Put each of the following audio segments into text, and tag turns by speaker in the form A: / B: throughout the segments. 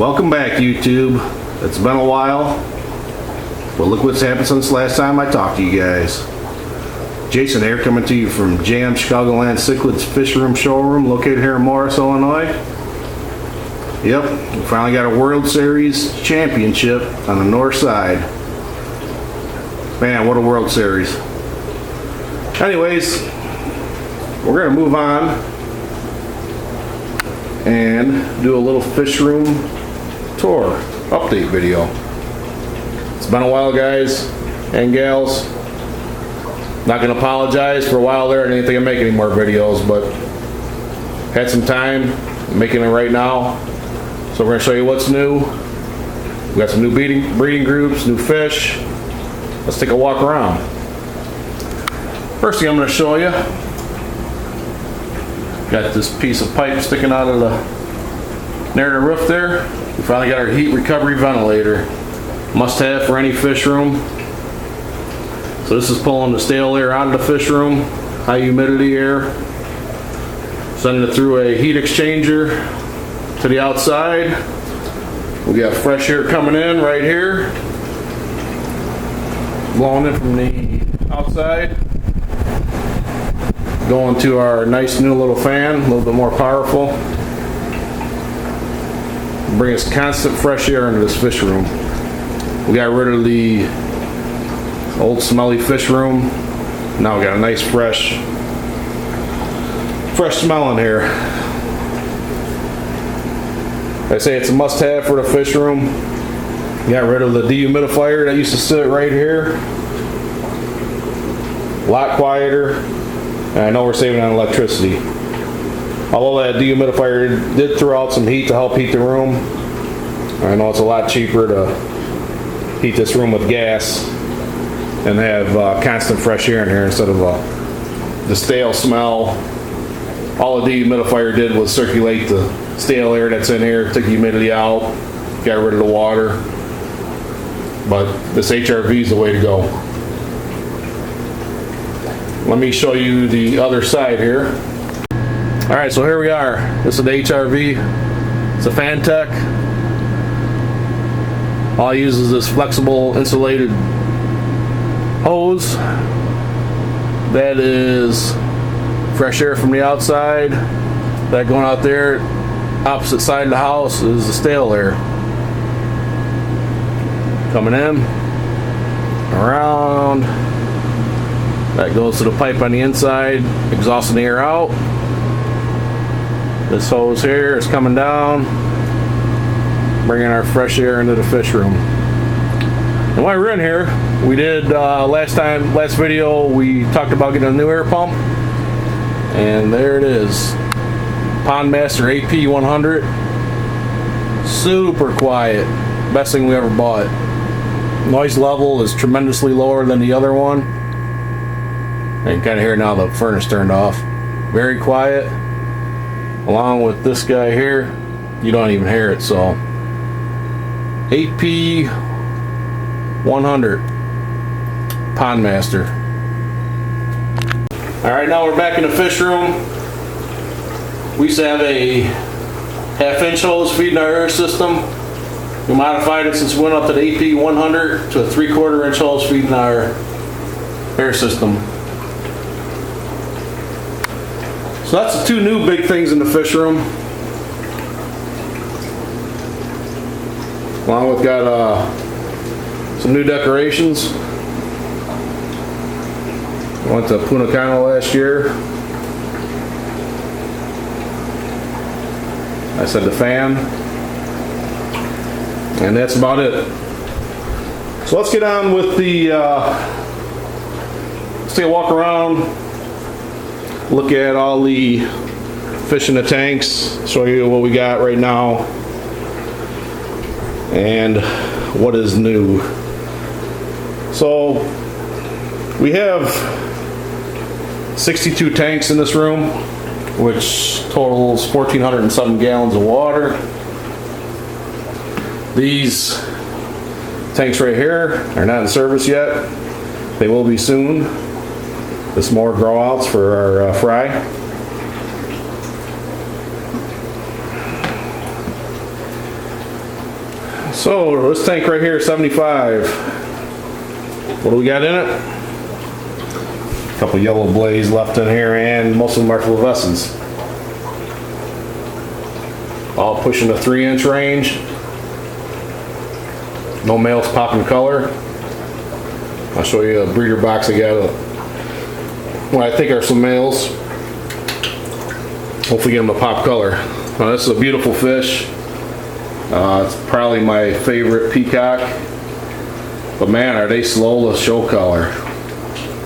A: Welcome back, YouTube. It's been a while, but look what's happened since last time I talked to you guys. Jason here, coming to you from CyberLink Fish Room Showroom, located here in Morris, Illinois. Yep, we finally got a World Series championship on the north side. Man, what a World Series. Anyways, we're gonna move on and do a little fish room tour update video. It's been a while, guys and gals. Not gonna apologize for a while there. I didn't think I'd make any more videos, but had some time, I'm making it right now. So we're gonna show you what's new. We got some new breeding groups, new fish. Let's take a walk around. First thing I'm gonna show you, got this piece of pipe sticking out of near the roof there. We finally got our heat recovery ventilator. Must have for any fish room. So this is pulling the stale air out of the fish room, high humidity air, sending it through a heat exchanger to the outside. We got fresh air coming in right here, blowing in from the outside, going to our nice new little fan, a little bit more powerful. Bring us constant fresh air into this fish room. We got rid of the old smelly fish room. Now we got a nice fresh smell in here. I say it's a must-have for the fish room. Got rid of the dehumidifier that used to sit right here. A lot quieter. And I know we're saving on electricity. Although that dehumidifier did throw out some heat to help heat the room. I know it's a lot cheaper to heat this room with gas and have constant fresh air in here instead of the stale smell. All the dehumidifier did was circulate the stale air that's in here, took the humidity out, got rid of the water. But this HRV is the way to go. Let me show you the other side here. All right, so here we are. This is the HRV. It's a Fantech. All I use is this flexible insulated hose. That is fresh air from the outside. That going out there, opposite side of the house is the stale air. Coming in, around. That goes to the pipe on the inside, exhausting the air out. This hose here is coming down, bringing our fresh air into the fish room. And while we're in here, we did last video we talked about getting a new air pump, and there it is, PondMaster AP100. Super quiet, best thing we ever bought. Noise level is tremendously lower than the other one. And you can kind of hear now the furnace turned off. Very quiet. Along with this guy here, you don't even hear it. So AP100 PondMaster. All right, now we're back in the fish room. We used to have a half-inch hose feeding our air system. We modified it since we went up to the AP100 to a 3/4 inch hose feeding our air system. So that's the two new big things in the fish room. Along with got some new decorations. Went to Punta Cana last year. I said the fan. And that's about it. So let's get on with the, let's take a walk around, look at all the fish in the tanks, show you what we got right now, and what is new. So we have 62 tanks in this room, which totals 1,407 gallons of water. These tanks right here are not in service yet. They will be soon. This more grow outs for our fry. So this tank right here, 75. What do we got in it? A couple yellow blaze left in here, and most of them are fluorescents. All pushing the 3-inch range. No males popping color. I'll show you a breeder box I got. What I think are some males. Hopefully get them to pop color. This is a beautiful fish. It's probably my favorite peacock. But man, are they slow to show color.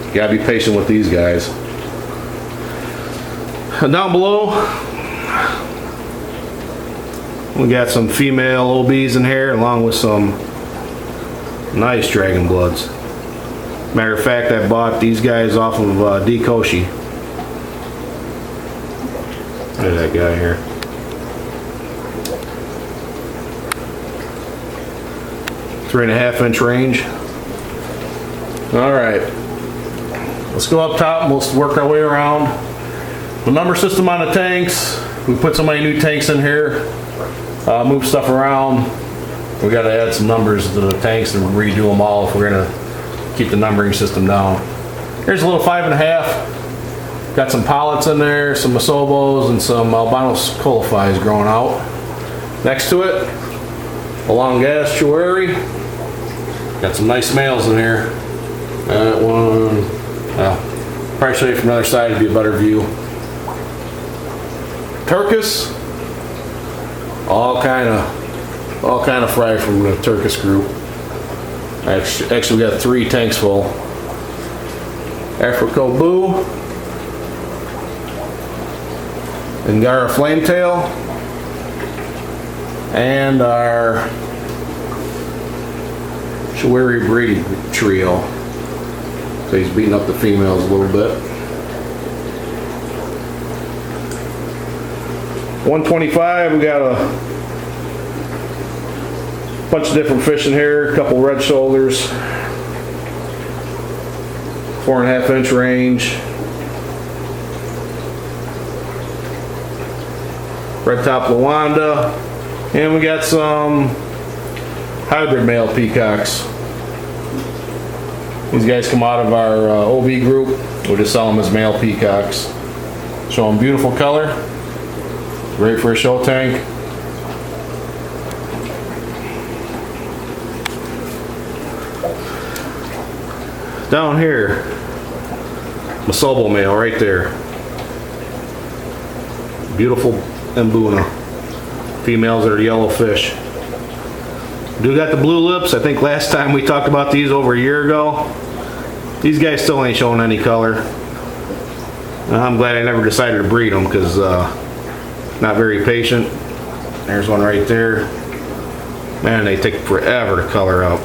A: You gotta be patient with these guys. And down below, we got some female OBs in here along with some nice dragon bloods. Matter of fact, I bought these guys off of D. Koshi. Look at that guy here. Three and a half inch range. All right, let's go up top and we'll work our way around. The number system on the tanks. We put so many new tanks in here. Move stuff around. We got to add some numbers to the tanks and redo them all if we're gonna keep the numbering system down. Here's a little 5.5. Got some polyps in there, some Masobos, and some albino colophies growing out. Next to it, a long gas chouari. Got some nice males in here. That one, probably show you from the other side, it'd be a better view. Turkis, all kind of fry from the Turkis group. Actually, we got 3 tanks full. Africo Boo, Angara Flametail, and our Chouari breeding trio. So he's beating up the females a little bit. 125, we got a bunch of different fish in here, a couple red shoulders, 4.5 inch range, red top Luanda, and we got some hybrid male peacocks. These guys come out of our OB group. We'll just sell them as male peacocks. Show them beautiful color, great for a show tank. Down here, Masobo male right there. Beautiful Mbuna. Females are yellow fish. Do got the blue lips. I think last time we talked about these over a year ago. These guys still ain't showing any color. I'm glad I never decided to breed them because not very patient. There's one right there. Man, they take forever to color out.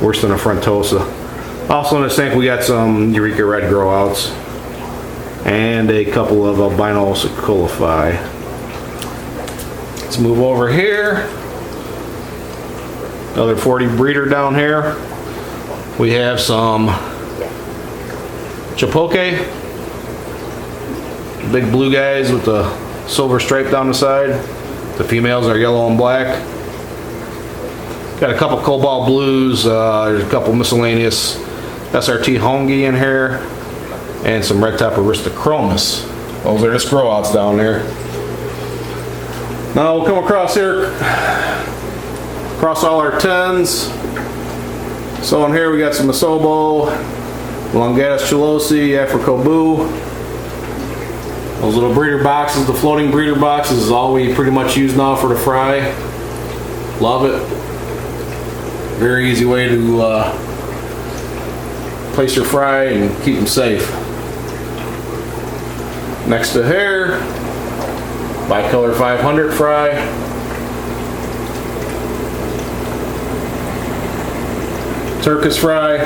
A: Worse than a frontosa. Also in this tank we got some Eureka red grow outs and a couple of albino colophi. Let's move over here. Another 40 breeder down here. We have some Chipoke, big blue guys with the silver stripe down the side. The females are yellow and black. Got a couple cobalt blues, there's a couple miscellaneous SRT Hongi in here, and some red top Aristochromis. Those are just grow outs down there. Now we'll come across here, across all our 10s. So in here we got some Masobo, Longatus chulosi, Africo Boo. Those little breeder boxes, the floating breeder boxes, is all we pretty much use now for the fry. Love it. Very easy way to place your fry and keep them safe. Next to here, Bicolor 500 fry. Turkis fry.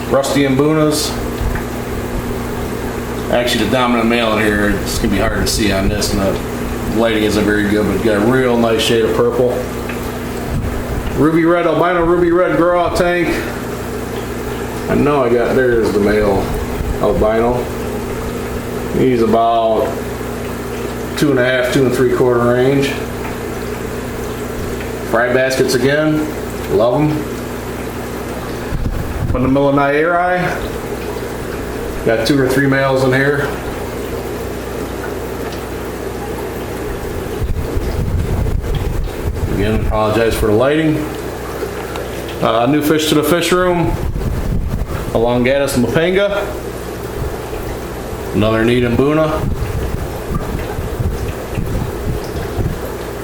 A: Rusty Mbunas. Actually, the dominant male in here, it's gonna be hard to see on this, and the lighting isn't very good, but it's got a real nice shade of purple. Ruby red, albino ruby red grow out tank. I know I got, there's the male albino. He's about 2.5, 2 3/4 range. Fry baskets again, love them. Put in the middle of night air eye. Got 2 or 3 males in here. Again, apologize for the lighting. New fish to the fish room. Elongatus Mapanga. Another Needham Buna.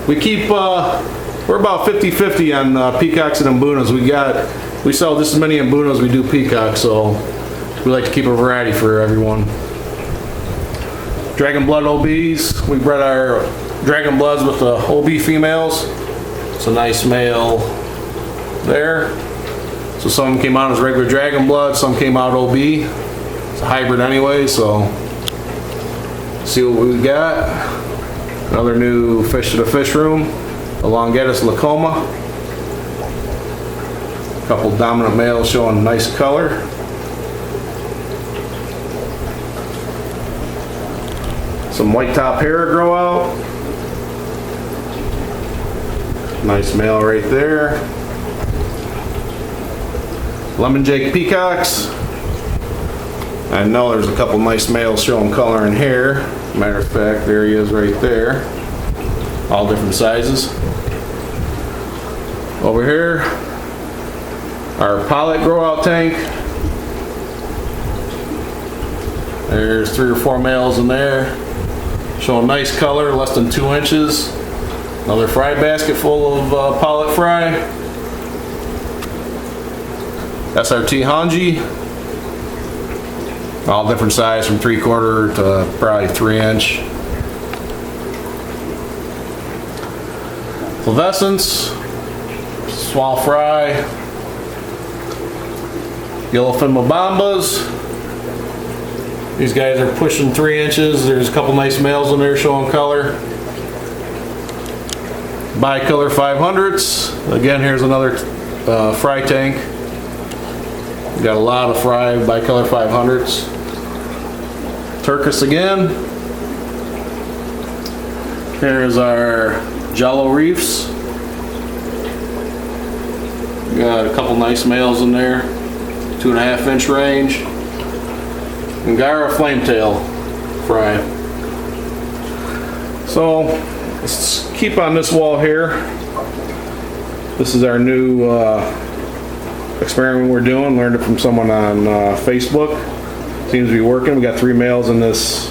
A: We keep, we're about 50-50 on peacocks and mbunas. We sell just as many mbunas as we do peacocks, so we like to keep a variety for everyone. Dragon blood OBs. We bred our dragon bloods with the OB females. It's a nice male there. So some came out as regular dragon blood, some came out OB. It's a hybrid anyway, so see what we got. Another new fish to the fish room, Elongatus lacoma. A couple dominant males showing nice color. Some white top hair grow out. Nice male right there. Lemon Jake peacocks. I know there's a couple nice males showing color in here. Matter of fact, there he is right there. All different sizes. Over here, our pollet grow out tank. There's 3 or 4 males in there. Showing nice color, less than 2 inches. Another fry basket full of pollet fry. SRT Hanji. All different size from 3/4 to probably 3 inch. Flavescence. Small fry. Yellowfin Mabambas. These guys are pushing 3 inches. There's a couple nice males in there showing color. Bicolor 500s. Again, here's another fry tank. We got a lot of fry bicolor 500s. Turkis again. Here's our Jello Reefs. We got a couple nice males in there. 2.5 inch range. Angara Flametail fry. So let's keep on this wall here. This is our new experiment we're doing. Learned it from someone on Facebook. Seems to be working. We got 3 males in this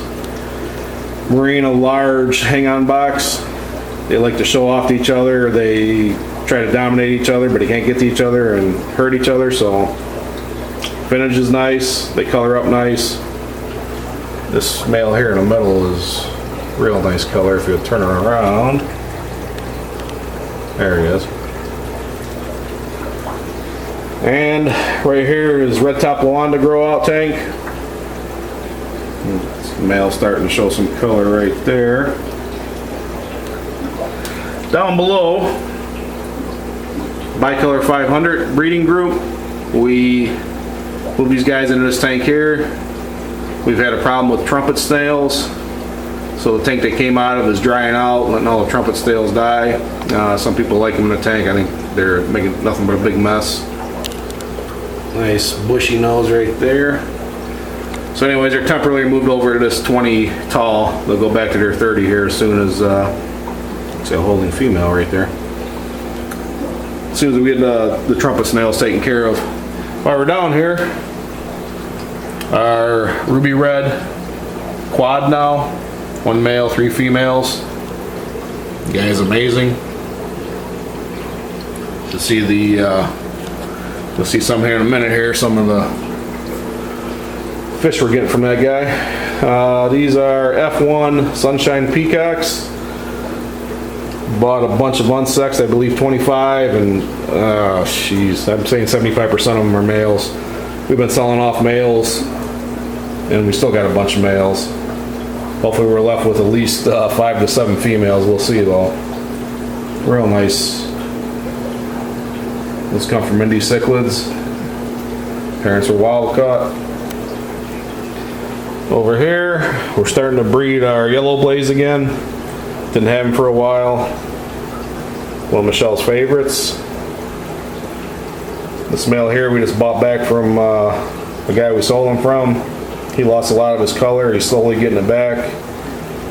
A: Marina large hang-on box. They like to show off to each other. They try to dominate each other, but they can't get to each other and hurt each other. So finish is nice. They color up nice. This male here in the middle is real nice color if you turn her around. There he is. And right here is red top Luanda grow out tank. Male starting to show some color right there. Down below, bicolor 500 breeding group. We move these guys into this tank here. We've had a problem with trumpet snails. So the tank they came out of is drying out, letting all the trumpet snails die. Some people like them in the tank. I think they're making nothing but a big mess. Nice bushy nose right there. So anyways, they're temporarily moved over to this 20 tall. They'll go back to their 30 here as soon as, see a holding female right there. As soon as we get the trumpet snails taken care of. While we're down here, our ruby red quad now. 1 male, 3 females. The guy is amazing. To see the, you'll see some here in a minute here, some of the fish we're getting from that guy. These are F1 Sunshine Peacocks. Bought a bunch of unsexed, I believe 25, and she's, I'm saying 75% of them are males. We've been selling off males, and we still got a bunch of males. Hopefully we're left with at least 5 to 7 females. We'll see though. Real nice. This come from Indy cichlids. Parents were wild caught. Over here, we're starting to breed our yellow blaze again. Didn't have him for a while. One of Michelle's favorites. This male here we just bought back from the guy we sold him from. He lost a lot of his color. He's slowly getting it back.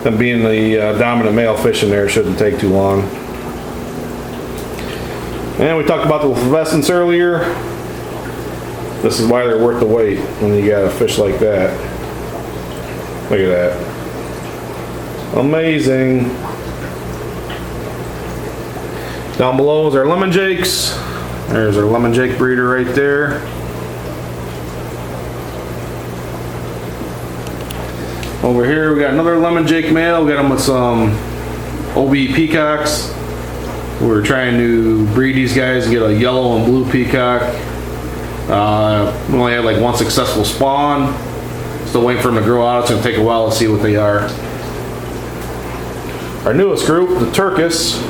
A: And being the dominant male fish in there shouldn't take too long. And we talked about the fluorescence earlier. This is why they're worth the wait when you got a fish like that. Look at that. Amazing. Down below is our lemon jakes. There's our lemon jake breeder right there. Over here we got another lemon jake male. We got him with some OB peacocks. We're trying to breed these guys and get a yellow and blue peacock. We only had like one successful spawn. Still waiting for them to grow out. It's going to take a while to see what they are. Our newest group, the Turkis.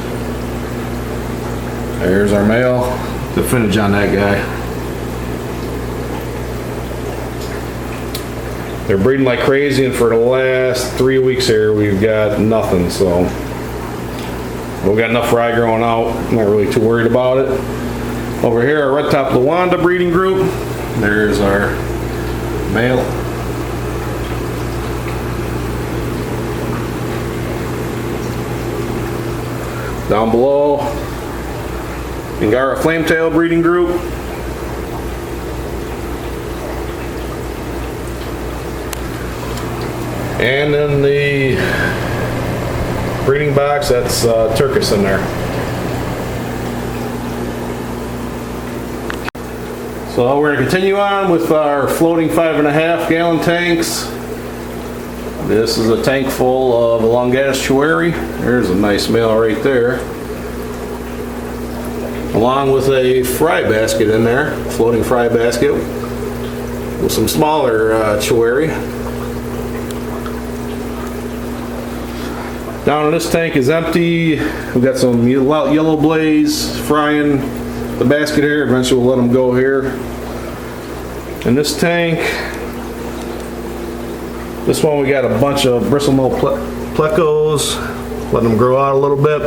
A: There's our male. The finish on that guy. They're breeding like crazy, and for the last 3 weeks here, we've got nothing. So we've got enough fry growing out. I'm not really too worried about it. Over here, our red top Luanda breeding group. There's our male. Down below, Angara flametail breeding group. And in the breeding box, that's Turkis in there. So we're going to continue on with our floating 5.5 gallon tanks. This is a tank full of elongatus chouari. There's a nice male right there. Along with a fry basket in there, floating fry basket with some smaller chouari. Down in this tank is empty. We've got some yellow blaze frying the basket here. Eventually we'll let them go here. In this tank, this one we got a bunch of bristlenose plecos. Letting them grow out a little bit.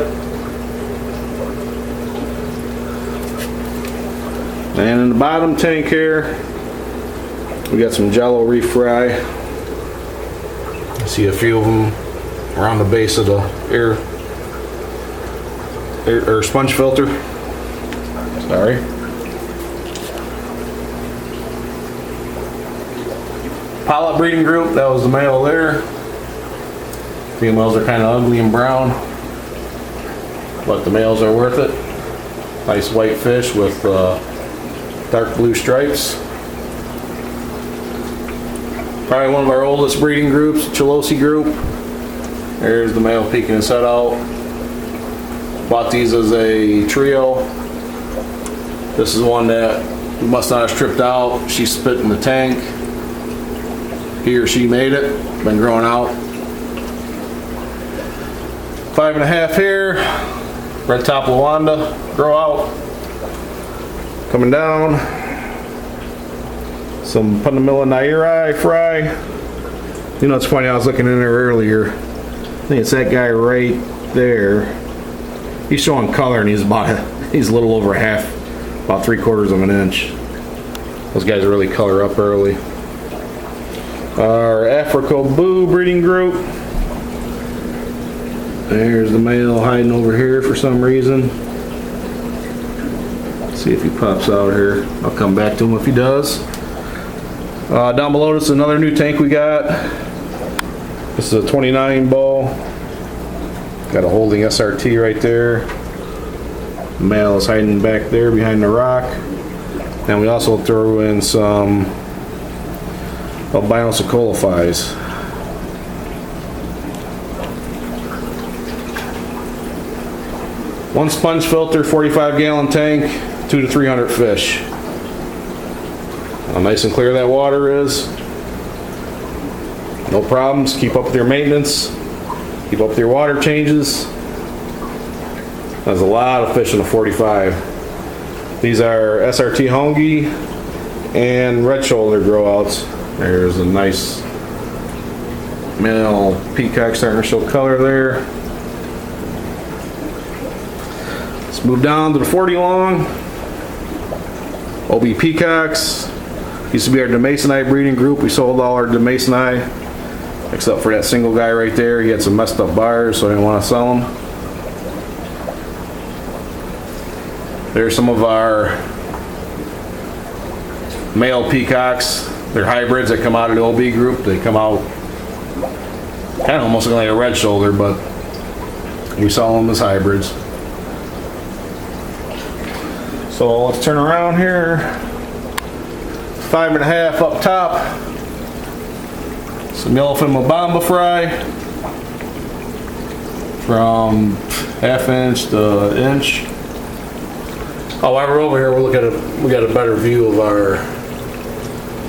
A: And in the bottom tank here, we got some Jello reef fry. I see a few of them around the base of the air sponge filter. Sorry. Pilot breeding group, that was the male there. Females are kind of ugly and brown, but the males are worth it. Nice white fish with dark blue stripes. Probably one of our oldest breeding groups, Cholosi group. There's the male peeking his head out. Bought these as a trio. This is one that we must not have stripped out. She spit in the tank. He or she made it. Been growing out. 5.5 here. Red top Luanda. Grow out. Coming down. Some Punamilla Nairi fry. You know, it's funny, I was looking in there earlier. I think it's that guy right there. He's showing color and he's a little over half, about 3/4 of an inch. Those guys really color up early. Our Africo Boo breeding group. There's the male hiding over here for some reason. Let's see if he pops out here. I'll come back to him if he does. Down below this is another new tank we got. This is a 29 ball. Got a holding SRT right there. The male is hiding back there behind the rock. And we also throw in some albino Socolophies. One sponge filter, 45 gallon tank, 200 to 300 fish. How nice and clear that water is. No problems. Keep up with your maintenance. Keep up with your water changes. There's a lot of fish in the 45. These are SRT hongi and red shoulder growouts. There's a nice male peacock starting to show color there. Let's move down to the 40 long. OB Peacocks. Used to be our Demasonite breeding group. We sold all our Demasonite, except for that single guy right there. He had some messed up bars, so I didn't want to sell them. There's some of our male peacocks. They're hybrids that come out of the OB group. They come out kind of almost like a red shoulder, but we sell them as hybrids. So let's turn around here. 5.5 up top. Some yellowfin Mobamba fry. From 1/2 inch to inch. Oh, while we're over here, we got a better view of our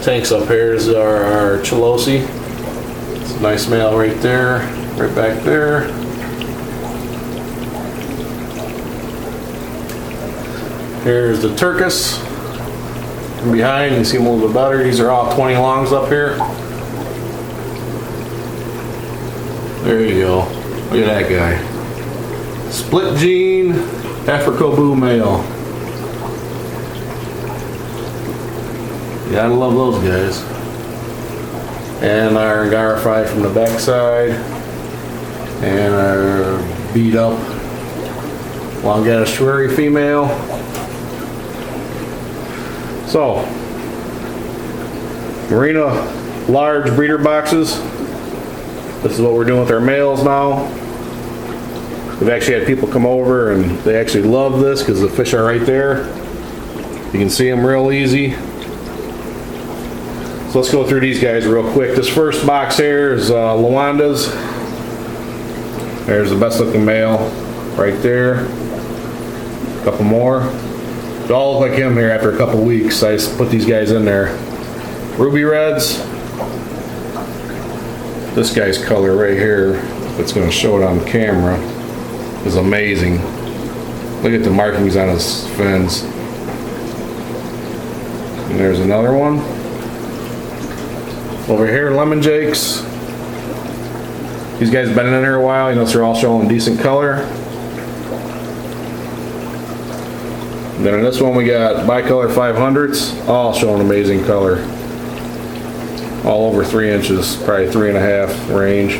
A: tanks up here. This is our Chilosi. It's a nice male right there, right back there. Here's the Turkis. From behind, you can see them a little bit better. These are all 20 longs up here. There you go. Look at that guy. Split gene Africobu male. You gotta love those guys. And our Garify from the backside. And our beat up Longatus Schwery female. So, Marina large breeder boxes. This is what we're doing with our males now. We've actually had people come over and they actually love this because the fish are right there. You can see them real easy. So let's go through these guys real quick. This first box here is Luanda's. There's the best looking male right there. A couple more. They all look like him here after a couple weeks. I just put these guys in there. Ruby Reds. This guy's color right here, if it's going to show it on camera, is amazing. Look at the markings on his fins. And there's another one. Over here, Lemon Jakes. These guys have been in here a while. You know, they're all showing decent color. And then in this one we got bicolor 500s, all showing amazing color. All over 3 inches, probably 3.5 range.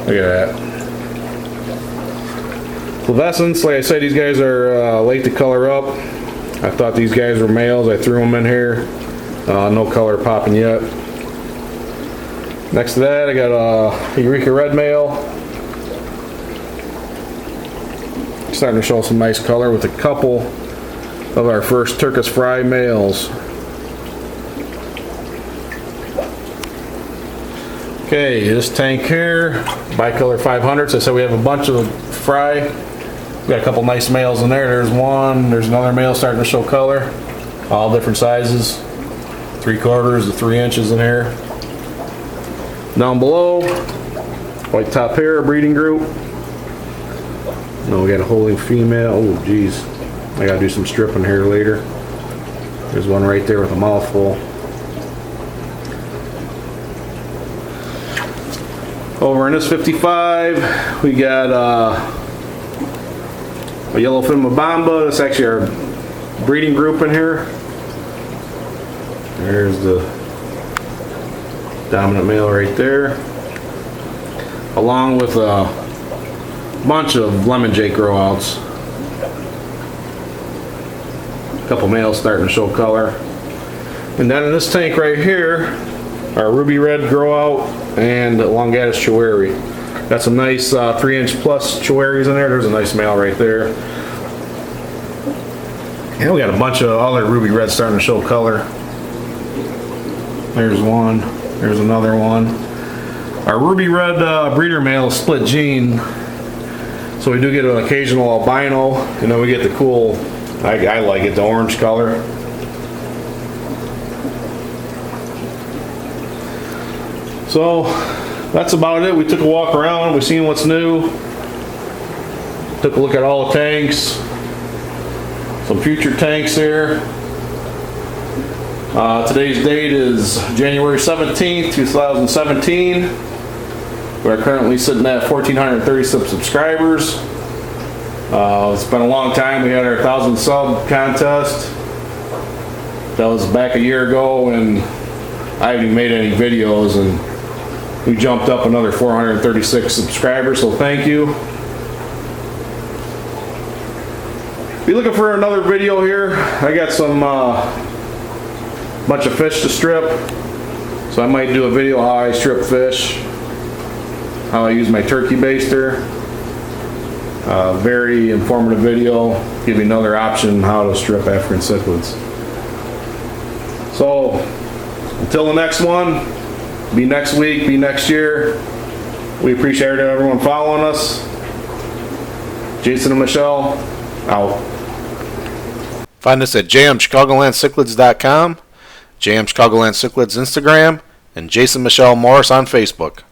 A: Look at that. Fluorescence, like I said, these guys are late to color up. I thought these guys were males. I threw them in here. No color popping yet. Next to that, I got a Eureka Red male. Starting to show some nice color with a couple of our first Turkish Fry males. Okay, this tank here, bicolor 500s. I said we have a bunch of fry. We got a couple nice males in there. There's one, there's another male starting to show color. All different sizes. 3/4 to 3 inches in here. Down below, white top hair, breeding group. No, we got a holding female. Oh, geez. I gotta do some stripping here later. There's one right there with a mouthful. Over in this 55, we got a yellowfin Mobamba. That's actually our breeding group in here. There's the dominant male right there. Along with a bunch of Lemon Jake growouts. A couple males starting to show color. And then in this tank right here, our Ruby Red growout and Longatus Schwery. Got some nice 3 inch plus Schwerys in there. There's a nice male right there. And we got a bunch of other Ruby Reds starting to show color. There's one. There's another one. Our Ruby Red breeder male is split gene. So we do get an occasional albino. And then we get the cool, I like it, the orange color. So that's about it. We took a walk around. We seen what's new. Took a look at all the tanks. Some future tanks here. Today's date is January 17th, 2017. We're currently sitting at 1,430 subscribers. It's been a long time. We had our 1,000 sub contest. That was back a year ago, and I haven't even made any videos, and we jumped up another 436 subscribers, so thank you. Be looking for another video here. I got some bunch of fish to strip, so I might do a video how I strip fish, how I use my turkey baster. Very informative video, give you another option how to strip African cichlids. So until the next one, be next week, be next year. We appreciate everyone following us. Jason and Michelle, out.
B: Find us at jmchicagolandcichlids.com, jmchicagolandcichlids Instagram, and Jason Michelle Morris on Facebook.